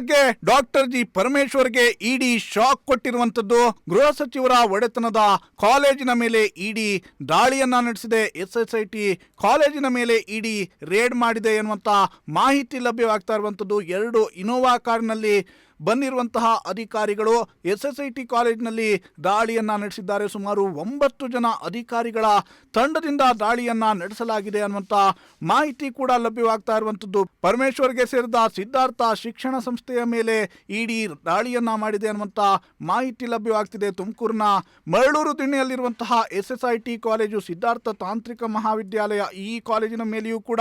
ಬಗ್ಗೆ doctor G ಪರಮೇಶ್ವರ್ಗೆ ಇಡಿ shock ಕೊಟ್ಟಿರುವಂತದ್ದು. ಗೃಹ ಸಚಿವರ ಒಡೆತನದ ಕಾಲೇಜಿನ ಮೇಲೆ ಇಡಿ ದಾಳಿಯನ್ನ ನಡೆಸಿದೆ. SSIT ಕಾಲೇಜಿನ ಮೇಲೆ ಇಡಿ ರೇಡ್ ಮಾಡಿದೆ ಎನ್ನುವಂತ ಮಾಹಿತಿ ಲಭ್ಯವಾಗ್ತಾ ಇರುವಂತದ್ದು. 2 ಇನೋವಾ ಕಾರಿನಲ್ಲಿ ಬಂದಿರುವಂತಹ ಅಧಿಕಾರಿಗಳು SSIT ಕಾಲೇಜಿನಲ್ಲಿ ದಾಳಿಯನ್ನ ನಡೆಸಿದ್ದಾರೆ. ಸುಮಾರು 9 ಜನ ಅಧಿಕಾರಿಗಳ ತಂಡದಿಂದ ದಾಳಿಯನ್ನ ನಡೆಸಲಾಗಿದೆ ಅನ್ನುವಂತ ಮಾಹಿತಿ ಕೂಡ ಲಭ್ಯವಾಗ್ತಾ ಇರುವಂತದ್ದು. ಪರಮೇಶ್ವರ್ಗೆ ಸೇರಿದ ಸಿದ್ಧಾರ್ಥ ಶಿಕ್ಷಣ ಸಂಸ್ಥೆಯ ಮೇಲೆ ಇಡಿ ದಾಳಿಯನ್ನ ಮಾಡಿದೆ ಅನ್ನುವಂತ ಮಾಹಿತಿ ಲಭ್ಯವಾಗ್ತಿದೆ. ತುಮಕೂರಿನ ಮರಳೂರು ದಿಣ್ಣೆಯಲ್ಲಿರುವಂತಹ SSIT ಕಾಲೇಜು, ಸಿದ್ಧಾರ್ಥ ತಾಂತ್ರಿಕ ಮಹಾವಿದ್ಯಾಲಯ, ಈ ಕಾಲೇಜಿನ ಮೇಲೆಯೂ ಕೂಡ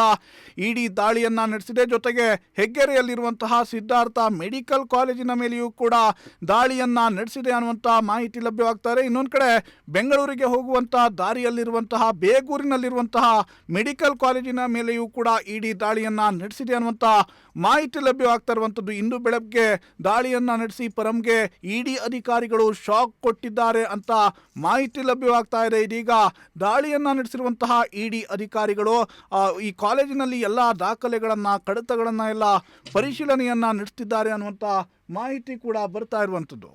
ಇಡಿ ದಾಳಿಯನ್ನ ನಡೆಸಿದೆ. ಜೊತೆಗೆ ಹೆಗ್ಗೆರೆಯಲ್ಲಿರುವಂತಹ ಸಿದ್ಧಾರ್ಥ ಮೆಡಿಕಲ್ ಕಾಲೇಜಿನ ಮೇಲೆಯೂ ಕೂಡ ದಾಳಿಯನ್ನ ನಡೆಸಿದೆ ಅನ್ನುವಂತ ಮಾಹಿತಿ ಲಭ್ಯವಾಗ್ತಾರೆ. ಇನ್ನೊಂದು ಕಡೆ ಬೆಂಗಳೂರಿಗೆ ಹೋಗುವಂತಹ ದಾರಿಯಲ್ಲಿರುವಂತಹ ಬೇಗೂರಿನಲ್ಲಿರುವಂತಹ ಮೆಡಿಕಲ್ ಕಾಲೇಜಿನ ಮೇಲೆಯೂ ಕೂಡ ಇಡಿ ದಾಳಿಯನ್ನ ನಡೆಸಿದೆ ಅನ್ನುವಂತ ಮಾಹಿತಿ ಲಭ್ಯವಾಗ್ತಾ ಇರುವಂತದ್ದು. ಇಂದು ಬೆಳಗ್ಗೆ ದಾಳಿಯನ್ನ ನಡೆಸಿ ಪರಂಗೆ ಇಡಿ ಅಧಿಕಾರಿಗಳು ಶಾಕ್ ಕೊಟ್ಟಿದ್ದಾರೆ ಅಂತ ಮಾಹಿತಿ ಲಭ್ಯವಾಗ್ತಾ ಇದೆ. ಇದೀಗ ದಾಳಿಯನ್ನ ನಡೆಸಿರುವಂತಹ ಇಡಿ ಅಧಿಕಾರಿಗಳು ಈ ಕಾಲೇಜಿನಲ್ಲಿ ಎಲ್ಲ ದಾಖಲೆಗಳನ್ನ, ಕಡತಗಳನ್ನ ಎಲ್ಲ ಪರಿಶೀಲನೆಯನ್ನ ನಡೆಸುತ್ತಿದ್ದಾರೆ ಅನ್ನುವಂತ ಮಾಹಿತಿ ಕೂಡ ಬರ್ತಾ ಇರುವಂತದ್ದು.